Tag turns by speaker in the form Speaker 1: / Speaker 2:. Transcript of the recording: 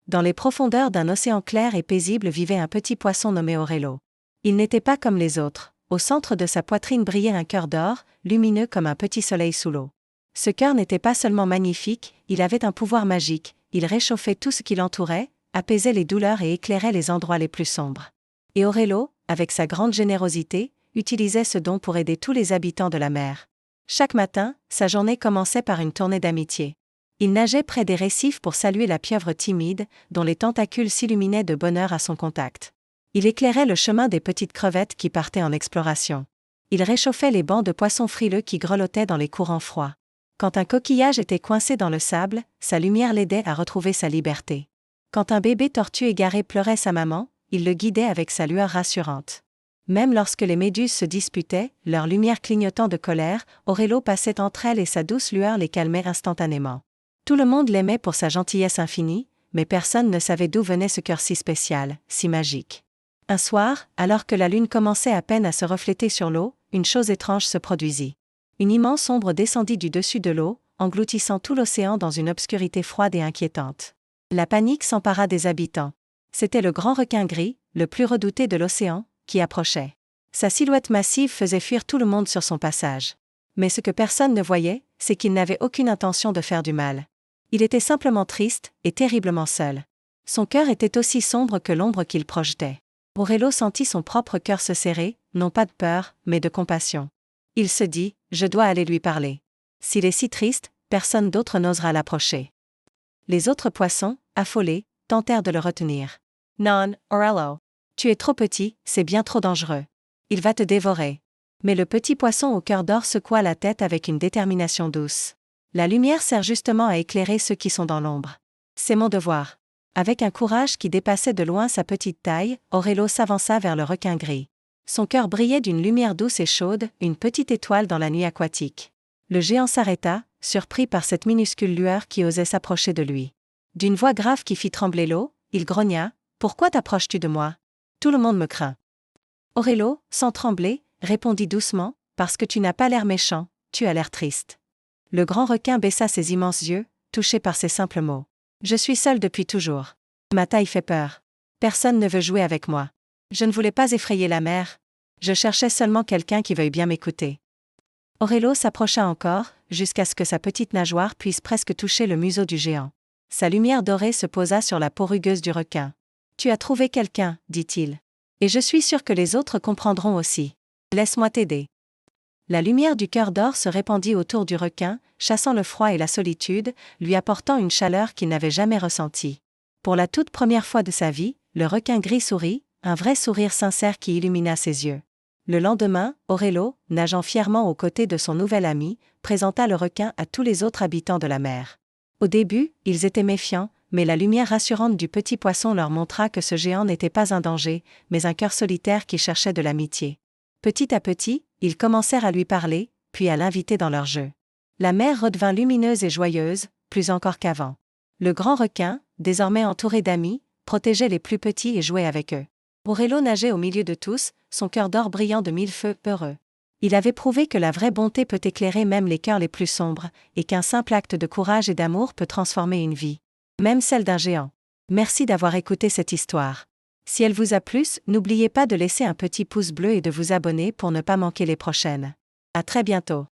Speaker 1: Dans les profondeurs d'un océan clair et paisible vivait un petit poisson nommé Orello. Il n'était pas comme les autres. Au centre de sa poitrine brillait un cœur d'or, lumineux comme un petit soleil sous l'eau. Ce cœur n'était pas seulement magnifique, il avait un pouvoir magique, il réchauffait tout ce qui l'entourait, apaisait les douleurs et éclairait les endroits les plus sombres. Et Orello, avec sa grande générosité, utilisait ce don pour aider tous les habitants de la mer. Chaque matin, sa journée commençait par une tournée d'amitié. Il nageait près des récifs pour saluer la pieuvre timide, dont les tentacules s'illuminaient de bonheur à son contact. Il éclairait le chemin des petites crevettes qui partaient en exploration. Il réchauffait les bancs de poissons frileux qui grelottaient dans les courants froids. Quand un coquillage était coincé dans le sable, sa lumière l'aidait à retrouver sa liberté. Quand un bébé tortue égaré pleurait sa maman, il le guidait avec sa lueur rassurante. Même lorsque les méduses se disputaient, leur lumière clignotant de colère, Orello passait entre elles et sa douce lueur les calmait instantanément. Tout le monde l'aimait pour sa gentillesse infinie, mais personne ne savait d'où venait ce cœur si spécial, si magique. Un soir, alors que la lune commençait à peine à se refléter sur l'eau, une chose étrange se produisit. Une immense ombre descendit du dessus de l'eau, engloutissant tout l'océan dans une obscurité froide et inquiétante. La panique s'empara des habitants. C'était le grand requin gris, le plus redouté de l'océan, qui approchait. Sa silhouette massive faisait fuir tout le monde sur son passage. Mais ce que personne ne voyait, c'est qu'il n'avait aucune intention de faire du mal. Il était simplement triste et terriblement seul. Son cœur était aussi sombre que l'ombre qu'il projetait. Orello sentit son propre cœur se serrer, non pas de peur, mais de compassion. Il se dit, je dois aller lui parler. S'il est si triste, personne d'autre n'osera l'approcher. Les autres poissons, affolés, tentèrent de le retenir. Non, Orello. Tu es trop petit, c'est bien trop dangereux. Il va te dévorer. Mais le petit poisson au cœur d'or secoua la tête avec une détermination douce. La lumière sert justement à éclairer ceux qui sont dans l'ombre. C'est mon devoir. Avec un courage qui dépassait de loin sa petite taille, Orello s'avança vers le requin gris. Son cœur brillait d'une lumière douce et chaude, une petite étoile dans la nuit aquatique. Le géant s'arrêta, surpris par cette minuscule lueur qui osait s'approcher de lui. D'une voix grave qui fit trembler l'eau, il grogna, « Pourquoi t'approches-tu de moi? Tout le monde me craint. » Orello, sans trembler, répondit doucement, « Parce que tu n'as pas l'air méchant, tu as l'air triste. » Le grand requin baissa ses immenses yeux, touché par ces simples mots. « Je suis seul depuis toujours. Ma taille fait peur. Personne ne veut jouer avec moi. Je ne voulais pas effrayer la mer. Je cherchais seulement quelqu'un qui veuille bien m'écouter. » Orello s'approcha encore, jusqu'à ce que sa petite nageoire puisse presque toucher le museau du géant. Sa lumière dorée se posa sur la peau rugueuse du requin. « Tu as trouvé quelqu'un, dit-il. Et je suis sûr que les autres comprendront aussi. Laisse-moi t'aider. » La lumière du cœur d'or se répandit autour du requin, chassant le froid et la solitude, lui apportant une chaleur qu'il n'avait jamais ressentie. Pour la toute première fois de sa vie, le requin gris sourit, un vrai sourire sincère qui illumina ses yeux. Le lendemain, Orello, nageant fièrement aux côtés de son nouvel ami, présenta le requin à tous les autres habitants de la mer. Au début, ils étaient méfiants, mais la lumière rassurante du petit poisson leur montra que ce géant n'était pas un danger, mais un cœur solitaire qui cherchait de l'amitié. Petit à petit, ils commencèrent à lui parler, puis à l'inviter dans leur jeu. La mer redevint lumineuse et joyeuse, plus encore qu'avant. Le grand requin, désormais entouré d'amis, protégeait les plus petits et jouait avec eux. Orello nageait au milieu de tous, son cœur d'or brillant de mille feux, heureux. Il avait prouvé que la vraie bonté peut éclairer même les cœurs les plus sombres, et qu'un simple acte de courage et d'amour peut transformer une vie, même celle d'un géant. Merci d'avoir écouté cette histoire. Si elle vous a plu, n'oubliez pas de laisser un petit pouce bleu et de vous abonner pour ne pas manquer les prochaines. À très bientôt.